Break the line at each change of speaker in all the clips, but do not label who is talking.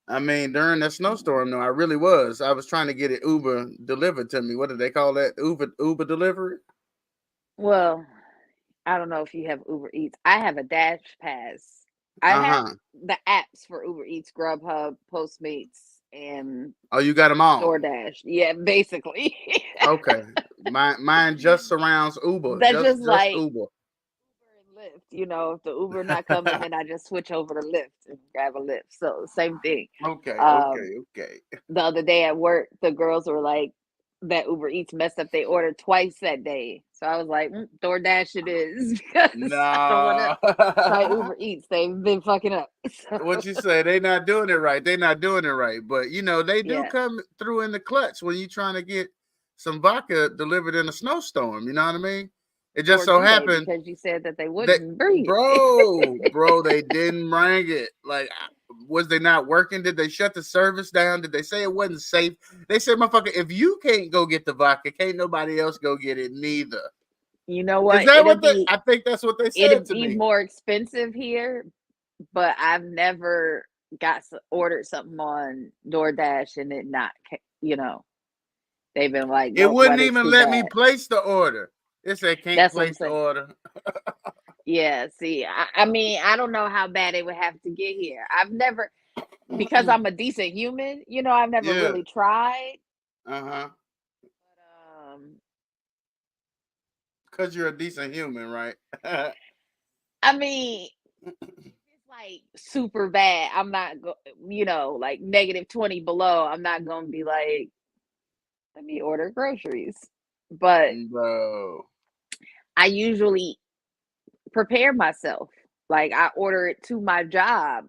I mean, during that snowstorm, though, I really was. I was trying to get it Uber delivered to me. What do they call that? Uber delivery?
Well, I don't know if you have Uber Eats. I have a Dash Pass. I have
Uh-huh.
the apps for Uber Eats, Grubhub, Postmates, and
Oh, you got them all.
DoorDash. Yeah, basically.
Okay. Mine just surrounds Uber.
That's
Just
just
just
like
Uber.
Uber and Lyft. If the Uber not coming, then I just switch over to Lyft and grab a Lyft. So same thing.
Okay,
Um,
okay, okay.
the other day at work, the girls were like, that Uber Eats messed up. They ordered twice that day. So I was like, DoorDash it is because I don't want to
Nah.
try Uber Eats. They've been fucking up. So
What you say? They not doing it right. They not doing it right. But they do
yeah,
come through in the clutch when you trying to get some vodka delivered in a snowstorm. You know what I mean? It just
or
so
do they?
happened
Because you said that they
that
wouldn't bring
bro, they didn't bring it. Like, was they not working? Did they shut the service down? Did they say it wasn't safe? They said, motherfucker, if you can't go get the vodka, can't nobody else go get it neither.
You know
Is
what?
that what they? I think that's what they said
It'd
to
be
me.
more expensive here, but I've never ordered something on DoorDash and it not. They've been like,
It
nope,
wouldn't
weather's
even
too
let me
bad.
place the order. It said can't
That's what I'm
place the
saying.
order.
Yeah, see, I mean, I don't know how bad it would have to get here. I've never, because I'm a decent human, I've never
Yeah.
really tried.
Uh-huh.
But
Cause you're a decent human, right?
I mean, it's like super bad. I'm not like -20 below. I'm not gonna be like, let me order groceries. But
Bro.
I usually prepare myself. Like I order it to my job.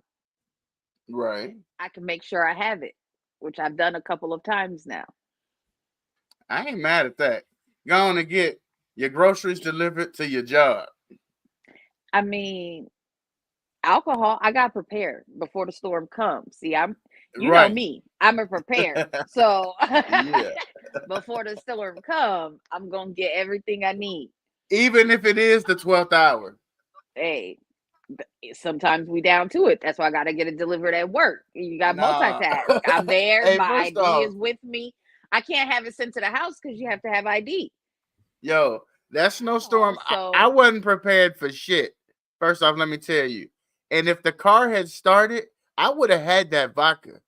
Right.
I can make sure I have it, which I've done a couple of times now.
I ain't mad at that. Go on and get your groceries delivered to your job.
I mean, alcohol, I got prepared before the storm comes. See, you know
Right.
me, I'm a prepared. So
Yeah.
before the storm come, I'm gonna get everything I need.
Even if it is the 12th hour.
Hey, sometimes we down to it. That's why I gotta get it delivered at work. You got
Nah.
multitask. I'm there.
Hey,
My
first
ID
off,
is with me. I can't have it sent to the house because you have to have ID.
yo, that snowstorm, I
Also,
wasn't prepared for shit. First off, let me tell you. And if the car had started, I would have had that vodka.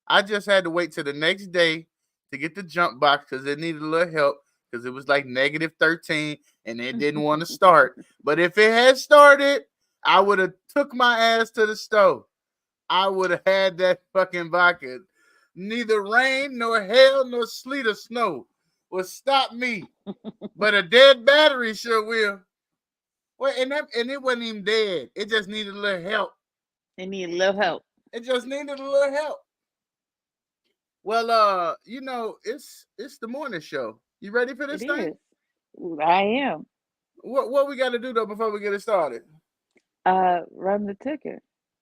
I just had to wait till the next day to get the jump box because it needed a little help because it was like -13 and it didn't want to start. But if it had started, I would have took my ass to the stove. I would have had that fucking vodka. Neither rain nor hail nor sleet or snow will stop me, but a dead battery sure will. Well, and it wasn't even dead. It just needed a little help.
they need a little help.
It just needed a little help. Well, it's the morning show. You ready for
It
this thing?
is. Ooh, I am.
What we got to do though before we get it started?
Run the ticker.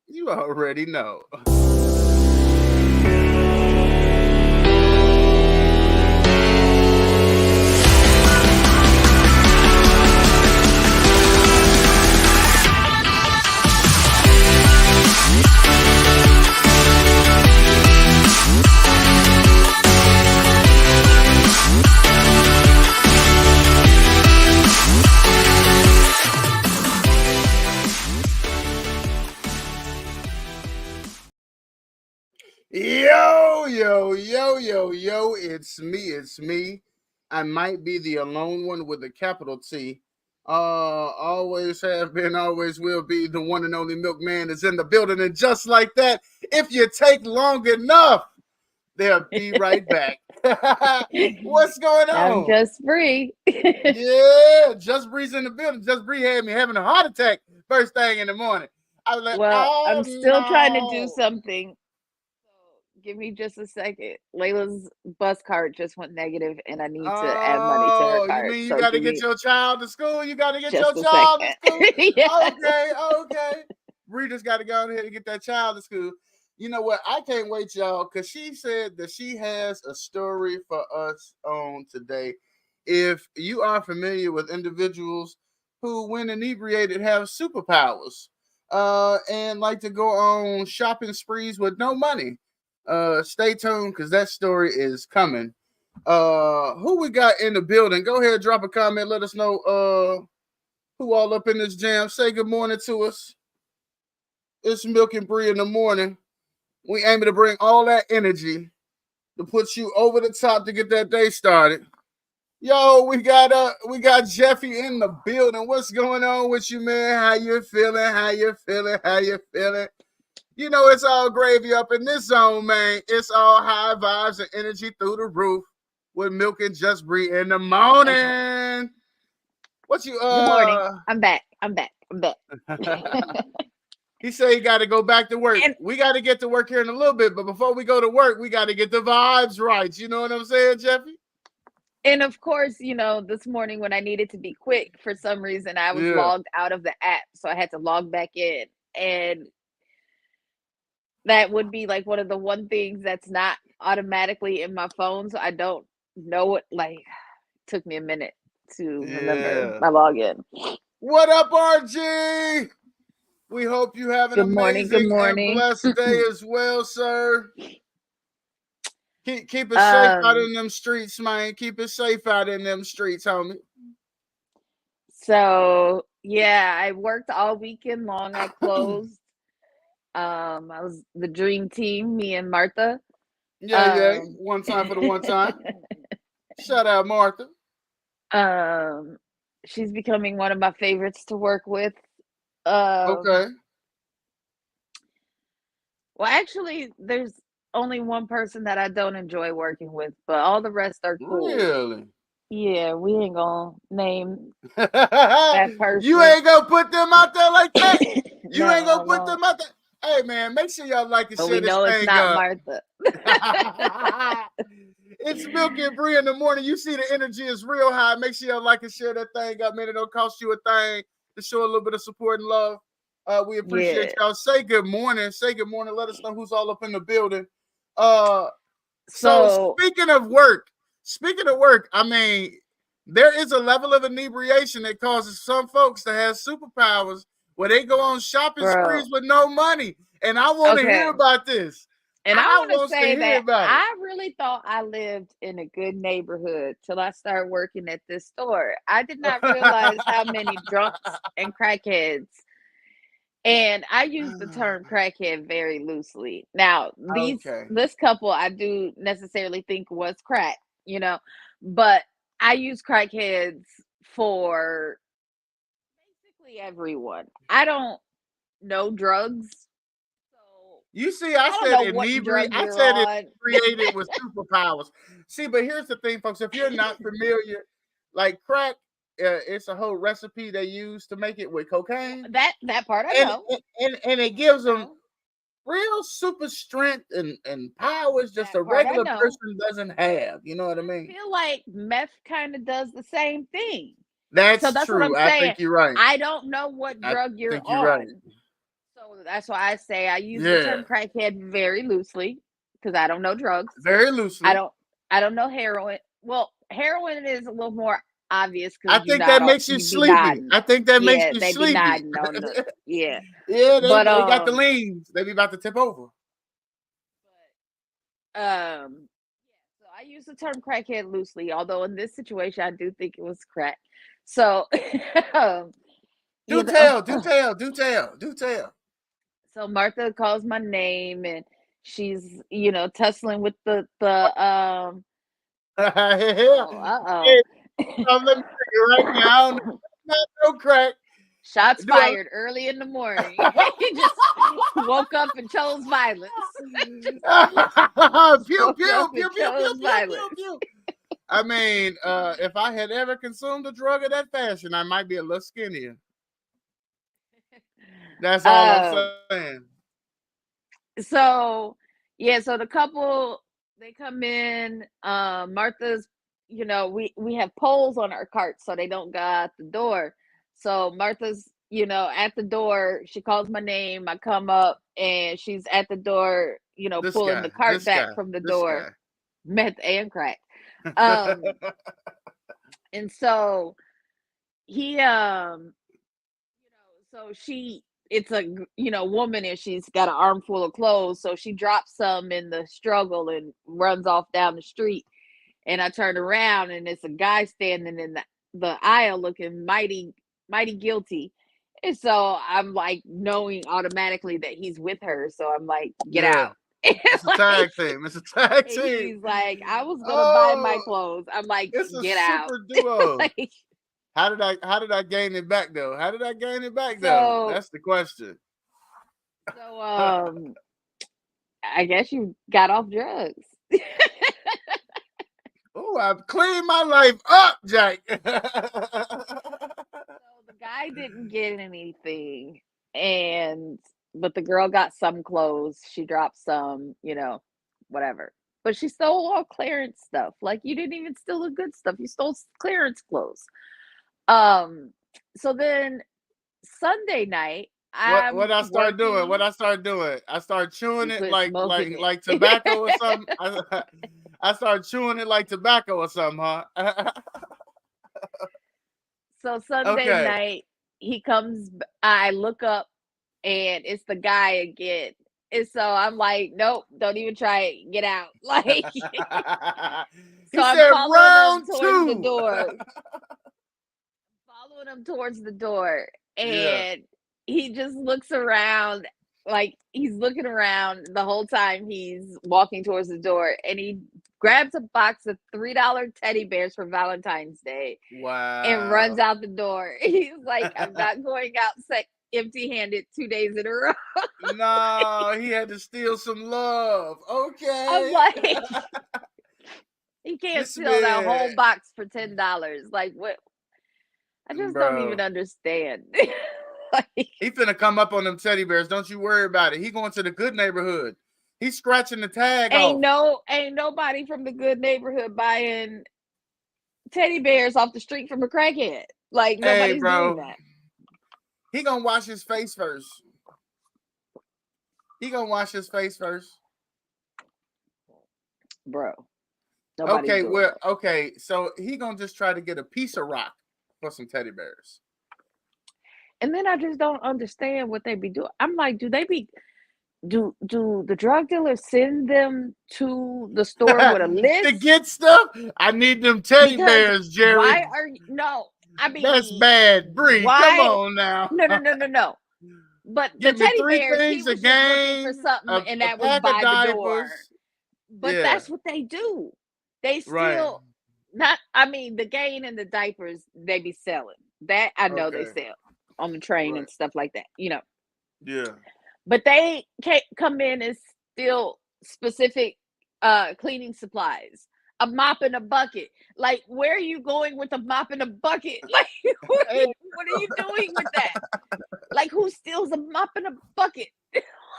You already know. Yo, yo, yo, yo, yo, it's me, it's me. I might be the alone one with a capital T. Always have been, always will be the one and only milkman is in the building. And just like that, if you take long enough, they'll be right back. What's going
I'm
on?
just free.
Yeah, Just Breeze in the building. Just Bree had me having a heart attack first thing in the morning. I was like,
Well,
oh
I'm still trying to do
no.
something. So give me just a second. Layla's bus card just went negative, and I need to add money to her
Oh, you
card.
mean you
So
got to
give
get
me
your child to school? You got to get your
just a
child to
second.
school?
Yeah.
Okay, okay. Bree just got to go ahead and get that child to school. You know what? I can't wait, y'all, because she said that she has a story for us on today. If you are familiar with individuals who, when inebriated, have superpowers and like to go on shopping sprees with no money, Stay tuned because that story is coming. Who we got in the building? Go ahead, drop a comment. Let us know who all up in this jam. Say good morning to us. It's Milk and Bree in the morning. We aiming to bring all that energy to put you over the top to get that day started. Yo, we got Jeffy in the building. What's going on with you, man? How you feeling? How you feeling? How you feeling? You know it's all gravy up in this zone, man. It's all high vibes and energy through the roof with Milk and Just Bree in the morning.
Okay.
What you
Good morning. I'm back.
He said he got to go back to work.
And-
we got to get to work here in a little bit, but before we go to work, we got to get the vibes right. You know what I'm saying, Jeffy?
And of course, this morning when I needed to be quick, for some reason, I was logged out of the app. So I had to log back in. And that would be like one of the one things that's not automatically in my phone. So I don't know what, took me a minute to remember my login.
What up, RG? We hope you have an amazing and blessed day as well, sir. Keep it safe out in them streets, man. Keep it safe out in them streets, homie.
So yeah, I worked all weekend long. I closed. I was the dream team, me and Martha.
Yeah. One time for the one time. Shout out, Martha.
She's becoming one of my favorites to work with.
Okay.
Well, actually, there's only one person that I don't enjoy working with, but all the rest are cool.
Really?
Yeah, we ain't gonna name that person.
You ain't gonna put them out there like that. You ain't gonna put them out there. Hey man, make sure y'all like and share this thing.
We know it's not Martha.
It's Milk and Bree in the morning. You see the energy is real high. Make sure y'all like and share that thing up, man. It don't cost you a thing to show a little bit of support and love. We appreciate y'all. Say good morning. Say good morning. Let us know who's all up in the building. So speaking of work, I mean, there is a level of inebriation that causes some folks to have superpowers where they go on shopping sprees with no money. And I want to hear about this.
And I want to say that I really thought I lived in a good neighborhood till I started working at this store. I did not realize how many drunks and crackheads. And I use the term crackhead very loosely. Now, this couple I do necessarily think was crack, but I use crackheads for basically everyone. I don't know drugs.
You see, I said inebriated. I said it created with superpowers. See, but here's the thing, folks. If you're not familiar, like crack, it's a whole recipe they use to make it with cocaine.
That part I know.
And it gives them real super strength and powers just a regular person doesn't have. You know what I mean?
I feel like meth kind of does the same thing.
That's true. What I'm saying. I think you're right.
I don't know what drug you're on. Right. So that's why I say I use the term crackhead very loosely because I don't know drugs.
Very loosely.
I don't know heroin. Well, heroin is a little more obvious
because I think that makes you sleepy. I think that makes you sleepy.
Yeah.
Yeah, they got the leans. They be about to tip over.
So I use the term crackhead loosely, although in this situation I do think it was crack. So
do tell.
So Martha calls my name and she's, tussling with the
I'm let me tell you right now, not no crack.
Shots fired early in the morning. He just woke up and chose violence.
Pew, pew. I mean, if I had ever consumed a drug of that fashion, I might be a little skinnier. That's all I'm saying.
So the couple, they come in. Martha's, we have poles on our carts so they don't go out the door. So Martha's, at the door. She calls my name. I come up and she's at the door, pulling the cart back from the door. Meth and crack. And so he, so she it's a woman and she's got an armful of clothes, so she drops some in the struggle and runs off down the street. And I turned around and it's a guy standing in the aisle looking mighty guilty. And so I'm like knowing automatically that he's with her. So I'm like, get
Yeah.
out.
It's a tag team. It's a tag
And
team.
he's like, I was gonna buy my
Oh,
clothes. I'm like,
it's a
get out.
super duo.
Like,
How did I gain it back though? How did I gain it back though?
so
That's the question.
so I guess you got off drugs.
Oh, I've cleaned my life up, Jack.
So the guy didn't get anything, but the girl got some clothes. She dropped some, whatever. But she stole all clearance stuff. Like, you didn't even steal the good stuff. You stole clearance clothes. So then Sunday night,
What I start doing? What I start doing? I start chewing it like tobacco or something. I start chewing it like tobacco or something, huh?
So Sunday night, he comes. I look up, and it's the guy again. And so I'm like, nope, don't even try it. Get out. Like,
He
so
said,
I'm following
round
him towards the
two.
door. Following him towards the door,
Yeah.
and he just looks around, like he's looking around the whole time he's walking towards the door, and he grabs a box of $3 teddy bears for Valentine's Day
Wow.
and runs out the door. He's like, I'm not going out empty-handed 2 days in a row.
No, he had to steal some love. Okay.
I'm like, he can't
This
steal that whole
man.
box for $10. Like, what? I just don't even
Bro.
understand. Like,
He finna come up on them teddy bears. Don't you worry about it. He going to the good neighborhood. He's scratching the tag off.
ain't nobody from the good neighborhood buying teddy bears off the street from a crackhead. Like, nobody's doing that.
He gonna wash his face first. He gonna wash his face first.
Bro.
Okay, so he gonna just try to get a piece of rock for some teddy bears.
And then I just don't understand what they be doing. I'm like, do the drug dealers send them to the store with a list
to get stuff? I need them teddy bears, Jerry.
Why are you? No, I mean,
that's bad. Bree, come on now.
No. But
give
the
me
teddy
3
bears,
things
he was
a game,
just looking for something, and that was by the door. But that's what they do. They still not. I mean, the gain and the diapers they be selling. That I know they sell on the train and stuff like that.
Yeah.
But they can't come in and steal specific cleaning supplies. A mop and a bucket. Like, where are you going with a mop and a bucket? Like, what are you doing with that? Like, who steals a mop and a bucket?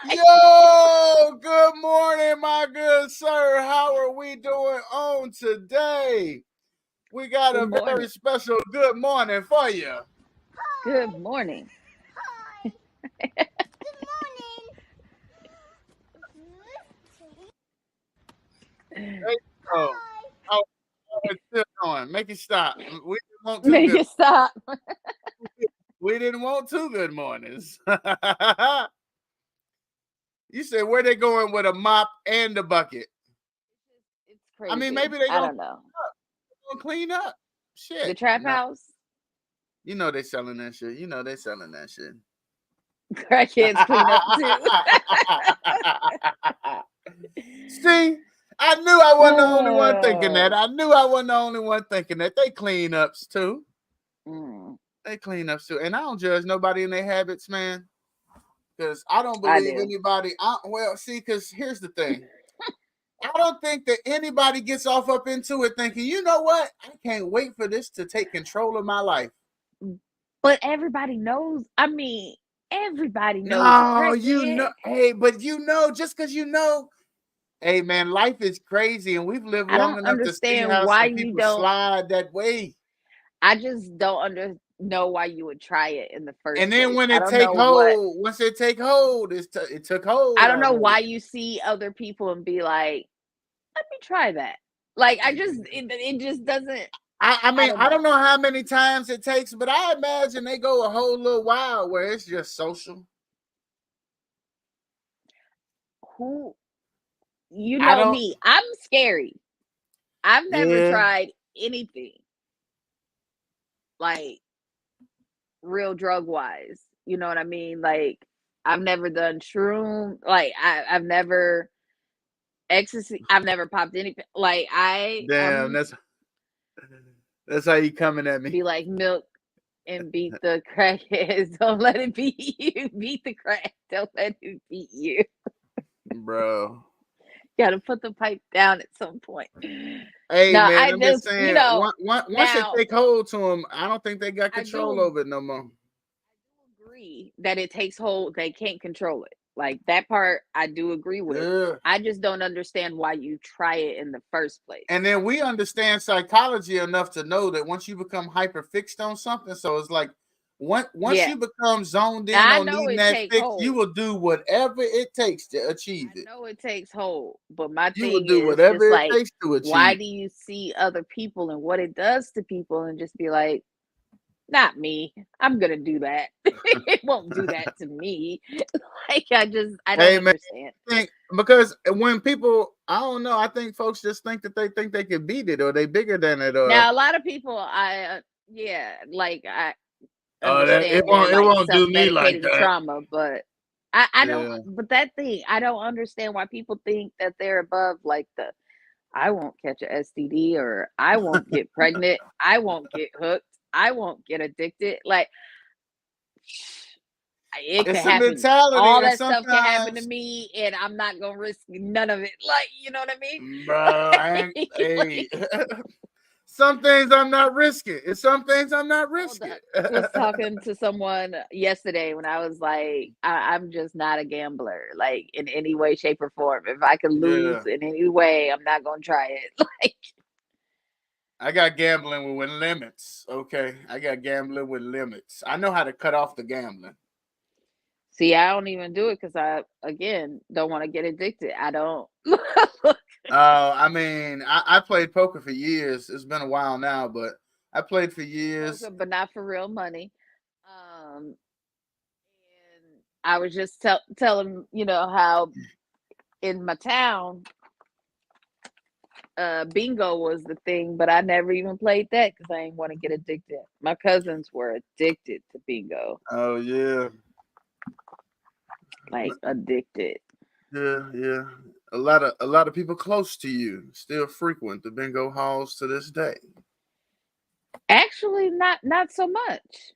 Yo, good morning, my good sir. How are we doing on today? We got a very special good morning for you.
Good morning.
Hi. Good morning.
Oh, it's still going. Make it stop. We didn't want to.
Make it stop.
We didn't want 2 good mornings. You said where they going with a mop and a bucket?
It's crazy.
I mean, maybe they
I don't know.
Gonna clean up. Shit.
The trap house.
You know they selling that shit.
Crackheads clean up too.
See, I knew I wasn't the only one thinking that. They clean ups too. They clean ups too. And I don't judge nobody in their habits, man. Because I don't believe anybody. Because here's the thing. I don't think that anybody gets up into it thinking, you know what? I can't wait for this to take control of my life.
But everybody knows. I mean, everybody knows.
No, hey, but just because hey, man, life is crazy, and we've lived long enough to see how some people slide that way.
I just don't know why you would try it in the first place.
And then when it take hold, once it take hold, it took hold.
I don't know why you see other people and be like, let me try that. Like, it just doesn't.
I mean, I don't know how many times it takes, but I imagine they go a whole little while where it's just social.
who you
I
know
don't.
me, I'm scary. I've never
Yeah.
tried anything like real drug wise. You know what I mean? Like I've never done shroom. Like I've never ecstasy. I've never popped anything. Like
Damn. That's how you coming at me,
be like milk and beat the crackheads. Don't let it beat you. Beat the crack. Don't let it beat you.
bro.
Gotta put the pipe down at some point.
Hey
No,
man,
I
I'm just
just,
saying. Once they
now
take hold to them, I don't think they got
I
control
do
over it no more.
agree that it takes hold. They can't control it. Like that part, I do agree with.
Yeah.
I just don't understand why you try it in the first place.
And then we understand psychology enough to know that once you become hyper fixed on something, so it's like once
Yeah,
you become zoned in
I
on
know
needing
it
that
takes
fix, you
hold.
will do whatever it takes to achieve
I
it.
know it takes hold. But my
You will
thing
do
is
whatever
just
it
like,
takes to
why
achieve
do you see other people and what it does to people and just be like, not me. I'm gonna do that. It won't do
it.
that to me. Like I don't
Hey man,
understand.
because when people, I don't know, I think folks just think that they think they can beat it or they bigger than it or
Now, a lot of people, yeah, like I
that
understand they're
it
like
won't do me like
self-medicating
that.
trauma, but I don't.
Yeah.
But that thing, I don't understand why people think that they're above like the I won't catch a STD or I won't get pregnant, I won't get hooked, I won't get addicted. Like it could
It's a
happen.
mentality,
All
and
that stuff can happen to
sometimes,
me, and I'm not gonna risk none of it. Like, you know what I mean?
bro, I ain't, hey,
Like,
some things I'm not risking, and some things I'm not
hold
risking.
up. Was talking to someone yesterday when I was like, I'm just not a gambler, like in any way, shape, or form. If I could lose
Yeah,
in any way, I'm not gonna try it. Like,
I got gambling with limits. Okay, I got gambling with limits. I know how to cut off the gambling.
see, I don't even do it because I, again, don't want to get addicted. I don't.
I mean, I played poker for years. It's been a while now, but I played for years.
Poker, but not for real money. And I was just telling how in my town, bingo was the thing, but I never even played that because I didn't want to get addicted. My cousins were addicted to bingo,
Oh yeah,
like addicted.
yeah. A lot of people close to you still frequent the bingo halls to this day.
Actually, not so much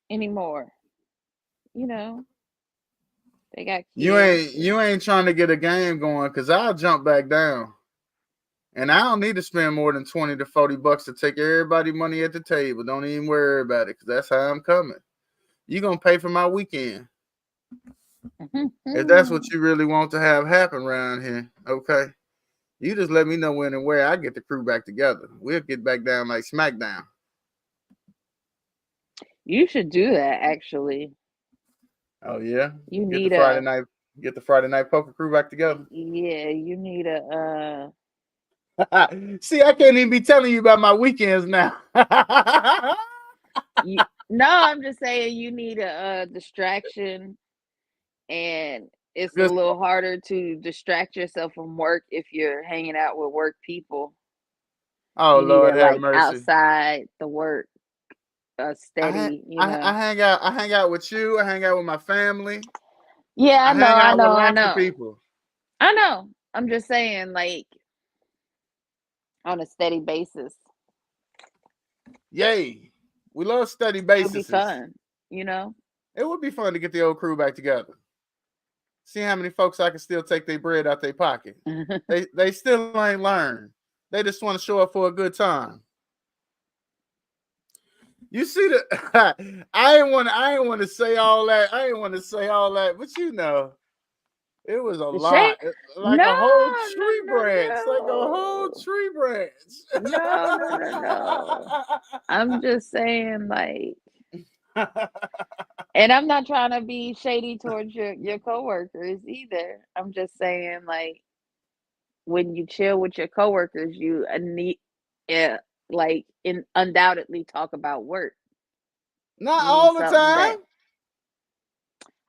anymore. You know, they got
You
kids.
ain't you ain't trying to get a game going because I'll jump back down. And I don't need to spend more than 20 to 40 bucks to take everybody money at the table. Don't even worry about it because that's how I'm coming. You're gonna pay for my weekend. If that's what you really want to have happen around here, okay. You just let me know when and where I get the crew back together. We'll get back down like SmackDown.
You should do that. Actually,
Oh yeah.
you
Get the
need
Friday
a
night get the Friday night poker crew back together.
yeah. You need a
See, I can't even be telling you about my weekends now.
you. No, I'm just saying you need a distraction, and it's a
Just
little harder to distract yourself from work if you're hanging out with work people.
oh
You need
Lord
to
have
like
mercy.
outside the work,
I hang,
steady.
I hang out with you. I hang out with my family.
Yeah, I
I
know,
hang
I
out with
know, I
lots of
know,
people.
I know. I'm just saying, like on a steady basis,
Yay. We love steady
it would be
bases.
fun. You know.
It would be fun to get the old crew back together. See how many folks I can still take their bread out their pocket. They still ain't learned. They just want to show up for a good time. You see the I ain't want to say all that. I ain't want to say all that, but you know, it was a
The shade?
lot. Like
No,
a whole
no,
tree
no,
branch. Like a whole
no,
tree branch.
no, no, no, no. I'm just saying, like, and I'm not trying to be shady towards your coworkers either. I'm just saying, like, when you chill with your coworkers, you need, yeah, like, undoubtedly talk about work.
Not
You need
all the
something that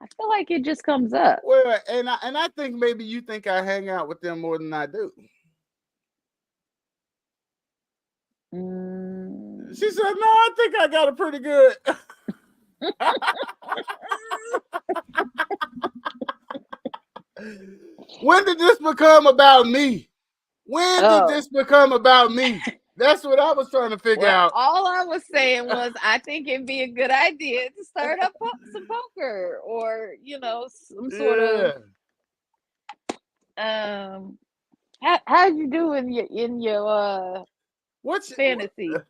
time.
I feel like it just comes up.
Well, and I think maybe you think I hang out with them more than I do.
Mm.
She said, "No, I think I got it pretty good." When did this become about me? When did
Oh,
this become about me? That's what I was trying to figure
well,
out.
all I was saying was I think it'd be a good idea to start up some poker or some sort of
Yeah.
how'd you do in your
What's
fantasy?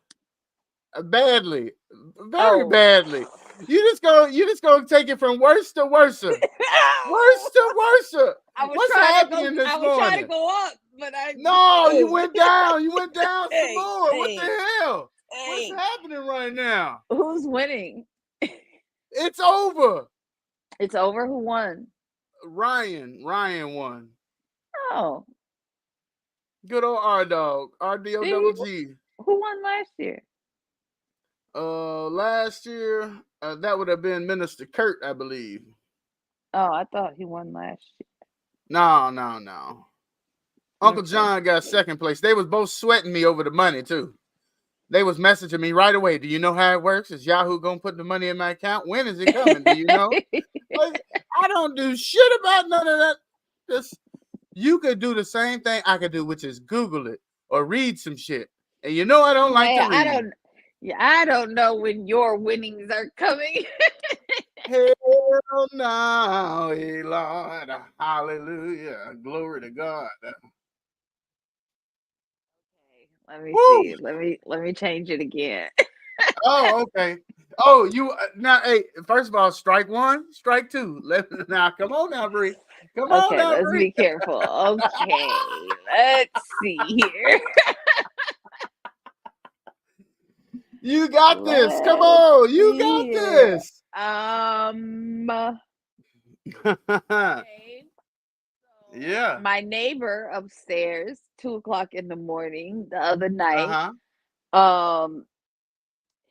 badly, very
Oh.
badly. You just gonna take it from worse to worse. Worse to worse.
I was
What's
trying to go.
happening this
I was trying to
morning?
go up, but I
No, you went down. You went down some
Hey,
more. What
hey,
the hell? What's
hey,
happening right now?
who's winning?
It's over.
It's over. Who won?
Ryan won.
Oh,
Good old R Dog. RDO double
see,
G.
who won last year?
Last year, that would have been Minister Kurt, I believe.
Oh, I thought he won last year.
No. Uncle
Okay.
John got second place. They was both sweating me over the money too. They was messaging me right away. Do you know how it works? Is Yahoo gonna put the money in my account? When is it coming? Do you know? Like, I don't do shit about none of that. Just you could do the same thing I could do, which is Google it or read some shit. And you know I don't like to read.
I don't know when your winnings are coming.
Hell no, hey Lord, hallelujah, glory to God.
Let me
Woo!
see. Let me change it again.
Oh, okay. Oh, you now. Hey, first of all, strike one, strike two. Now, come on now, Bree. Come on
Okay,
now,
let's
Bree.
be careful. Okay, let's see here.
You got this. Come
Let's
on, you
see
got
here.
this.
Okay. So
Yeah.
my neighbor upstairs, 2 o'clock in the morning, the other night,
Uh-huh.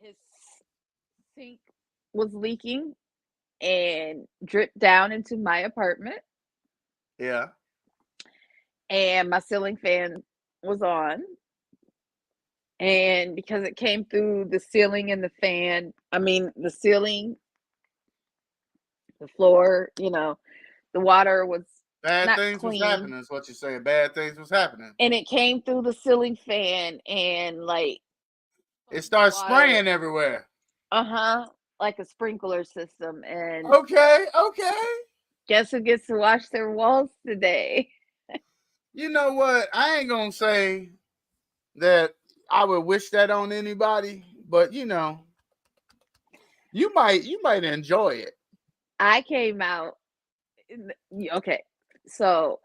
his sink was leaking and dripped down into my apartment,
Yeah.
and my ceiling fan was on. And because it came through the ceiling and the fan, I mean, the ceiling, the floor, the water was
Bad
not
things was
clean.
happening. Is what you're saying. Bad things was happening.
And it came through the ceiling fan and like
It starts
water,
spraying everywhere.
like a sprinkler system. And
Okay.
guess who gets to wash their walls today?
You know what? I ain't gonna say that I would wish that on anybody, but you might enjoy it.
I came out. Okay, so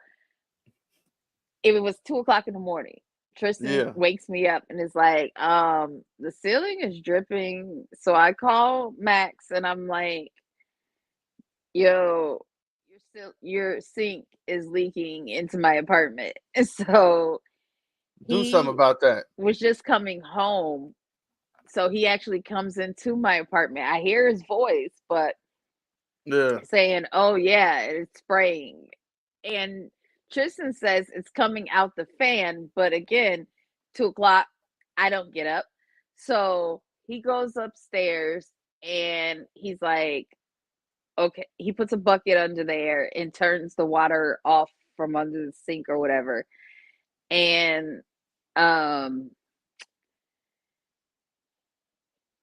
it was 2 o'clock in the morning. Tristan
Yeah.
wakes me up and is like, the ceiling is dripping. So I call Max and I'm like, yo, your sink is leaking into my apartment. And so
Do something
he
about that.
was just coming home. So he actually comes into my apartment. I hear his voice, but
Yeah.
saying, "Oh yeah, it's spraying," and Tristan says it's coming out the fan. But again, 2 o'clock, I don't get up, so he goes upstairs and he's like, "Okay." He puts a bucket under there and turns the water off from under the sink or whatever, and um,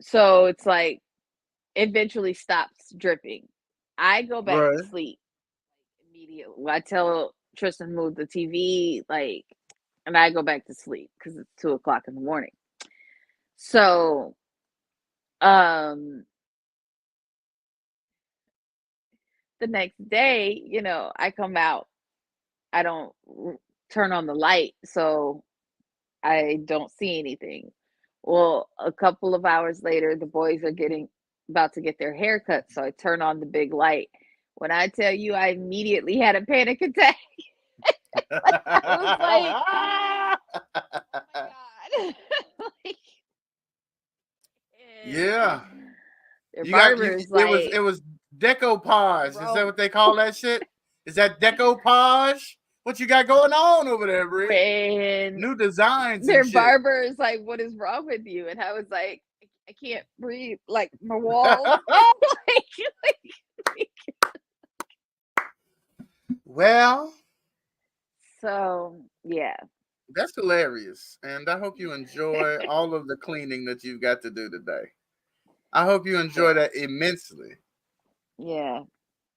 so it's like eventually stops dripping. I go back to
Right.
sleep immediately. I tell Tristan move the TV, and I go back to sleep because it's 2 o'clock in the morning. So, um, the next day, I come out. I don't turn on the light, so I don't see anything. Well, a couple of hours later, the boys are getting about to get their haircut, so I turn on the big light. When I tell you, I immediately had a panic attack. I was like, "Oh my god!" Like,
Yeah.
their
You got
barber
you.
is
It was
like,
Decoupage. Is that
Bro.
what they call that shit? Is that decoupage? What you got going on over there, Bree?
And
New designs
their
and shit.
barber is like, "What is wrong with you?" And I was like, "I can't breathe. Like my walls."
Well,
So yeah,
that's hilarious. And I hope you enjoy all of the cleaning that you've got to do today. I hope you enjoy that immensely.
yeah.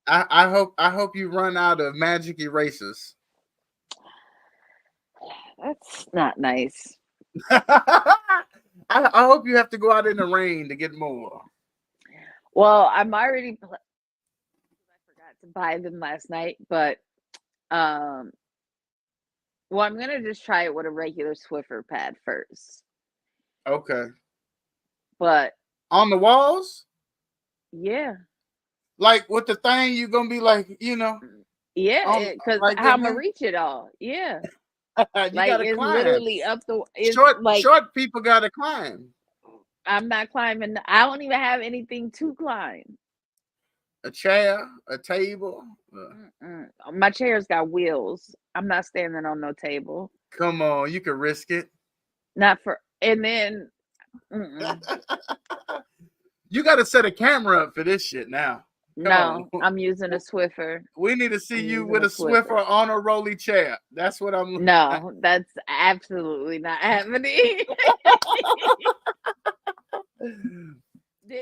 I hope you run out of magic erasers.
That's not nice.
I hope you have to go out in the rain to get more.
Well, I'm already. I forgot to buy them last night, but well, I'm gonna just try it with a regular Swiffer pad first.
Okay.
But
On the walls?
yeah,
Like with the thing, you're gonna be like,
yeah, because
like
how
that
I'm gonna
thing?
reach it all. Yeah,
You
like
gotta
it's
climb.
literally up the. It's
Short
like
short people gotta climb.
I'm not climbing. I don't even have anything to climb.
A chair, a table.
My chair's got wheels. I'm not standing on no table.
Come on, you can risk it.
Not for. And then, mm-mm.
You gotta set a camera up for this shit now.
No,
on.
I'm using a Swiffer.
We need to see
I'm
you
using
with
a
a Swiffer
Swiffer.
on a rolly chair. That's what I'm.
No, that's absolutely not happening.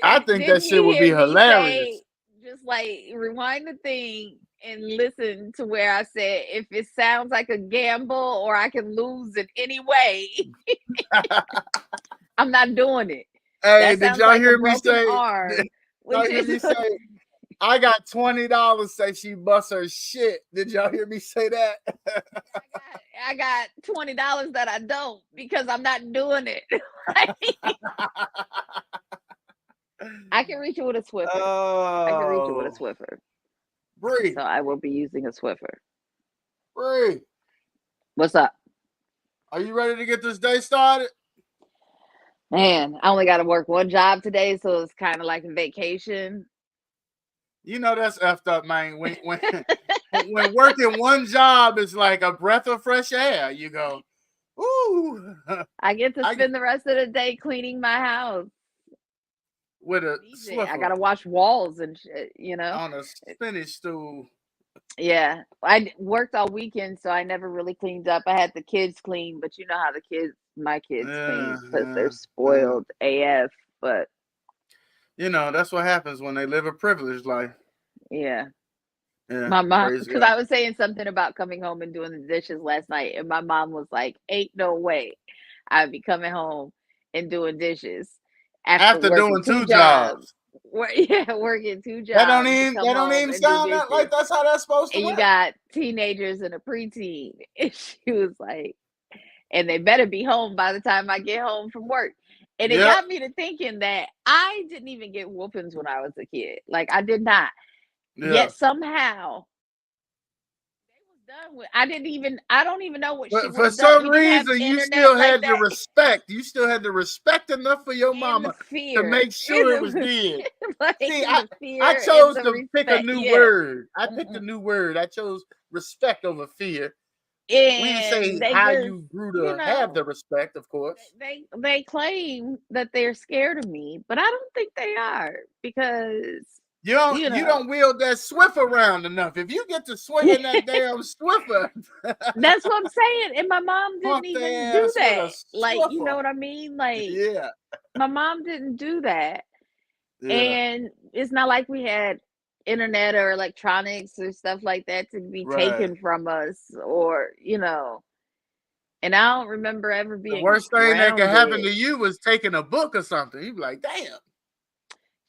I think that
Didn't
shit
you
would be
hear me
hilarious.
say, just like rewind the thing and listen to where I said, if it sounds like a gamble or I can lose in any way, I'm not doing it.
Hey,
That
did
sounds
y'all
like a
hear me
broken
say?
arm,
Did
which
y'all hear me
is
say? I got $20. Say she bust her shit. Did y'all hear me say that?
I got $20 that I don't because I'm not doing it. I can reach it with a Swiffer. I can reach it with a
Oh,
Swiffer.
Bree,
So I will be using a Swiffer.
Bree,
What's up?
are you ready to get this day started?
Man, I only got to work one job today, so it's kind of like a vacation.
You know that's effed up, man. When working one job is like a breath of fresh air. You go, ooh,
I get to
I
spend the rest of the day cleaning my house.
with a
DJ, I
Swiffer
gotta wash walls and shit, you know?
on a spinach stool.
Yeah. Worked all weekend, so I never really cleaned up. I had the kids clean, but you know how my kids clean because they're
Yeah.
spoiled AF. But
You know, that's what happens when they live a privileged life.
yeah.
Yeah,
My mom,
praise
because
God.
I was saying something about coming home and doing the dishes last night, and my mom was like, "Ain't no way I'd be coming home and doing dishes after
After
working
doing
2
two
jobs."
jobs.
Yeah, working 2
That don't
jobs to
even
come
that don't
home
even
and do
sound that like
dishes.
that's how that's supposed to
And you
work.
got teenagers and a preteen. And she was like, and they better be home by the time I get home from work. And it
Yep.
got me to thinking that I didn't even get whoopings when I was a kid. Like I did not.
Yeah.
Yet somehow they was done with. I don't even know what she
But
would
for
have done.
some
We didn't have
reason, you
internet
still
like
had the
that.
respect. You still had the respect enough for your
And
mama
the
to
fear.
make sure it
And
was
the,
did.
like
See,
the fear
I
and
chose
the
to pick a
respect.
new
Yeah.
word. I picked a new word. I chose respect over fear. We didn't say
And they
how
just,
you grew
you
to have the
know,
respect, of course.
they claim that they're scared of me, but I don't think they are because
You don't
you
you
know
don't wield that Swiffer around enough. If you get to swinging that damn Swiffer,
that's what I'm saying. And my mom didn't
punk
even
their
do
ass with
that.
a
Like, you know
Swiffer.
what I mean? Like
Yeah,
my mom didn't do that.
yeah,
And it's not like we had internet or electronics or stuff like that to be
right.
taken from us or, you know. And I don't remember ever
The
being
worst thing that could happen
grounded.
to you was taking a book or something. You'd be like, damn,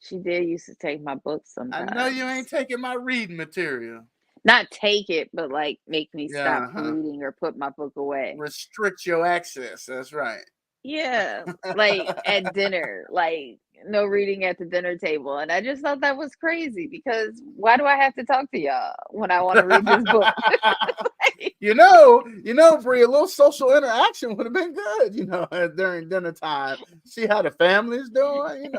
She did used to take my books
I know you
sometimes.
ain't taking my reading material.
Not take it, but like make me stop
Yeah,
reading or put my book away.
restrict your access. That's right.
Yeah, like at dinner, like no reading at the dinner table. And I just thought that was crazy because why do I have to talk to y'all when I want to read this book?
you know, Bree, a little social interaction would have been good, during dinner time. See how the family's doing,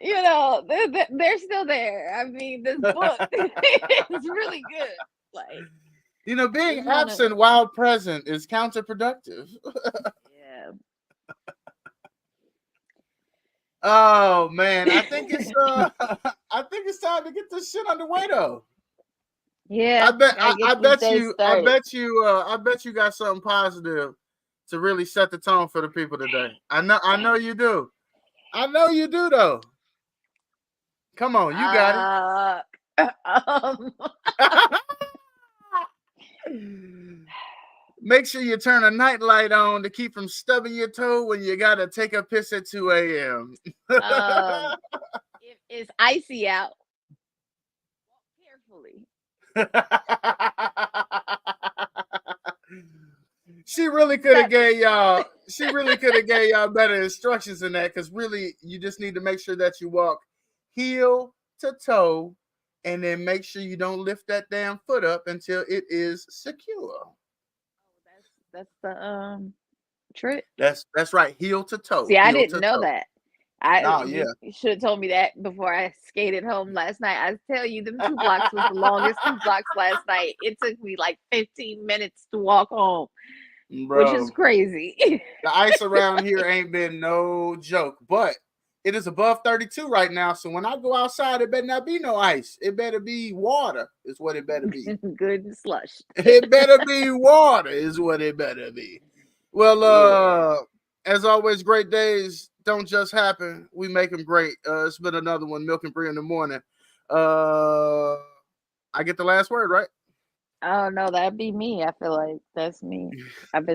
You know, they're still there. I mean, this book is really good. Like,
You know, being
you wanna,
absent while present is counterproductive.
yeah.
Oh man, I think it's I think it's time to get this shit underway though.
Yeah, gotta get
I
this
bet
day
you
started.
I bet you got something positive to really set the tone for the people today. I know you do. I know you do though. Come on, you got
Um,
it. Make sure you turn a night light on to keep from stubbing your toe when you gotta take a piss at 2 a.m.
if it's icy out, walk carefully.
She really could have
That
gave y'all. She really could have gave y'all better instructions than that. Because really, you just need to make sure that you walk heel to toe, and then make sure you don't lift that damn foot up until it is secure.
that's the trick.
That's right, heel to toe,
See, I
heel
didn't
to
know
toe.
that.
Oh
You
yeah.
should have told me that before I skated home last night. I tell you, them 2 blocks was the longest 2 blocks last night. It took me like 15 minutes to walk home, which is
Bro,
crazy.
the ice around here ain't been no joke, but it is above 32 right now. So when I go outside, it better not be no ice. It better be water, is what it better be.
Good and slush.
It better be water, is what it better be. Well,
Yeah.
as always, great days don't just happen. We make them great. It's been another one, Milk and Brie in the morning. I get the last word, right?
Oh no, that'd be me. I feel like that's me. I've been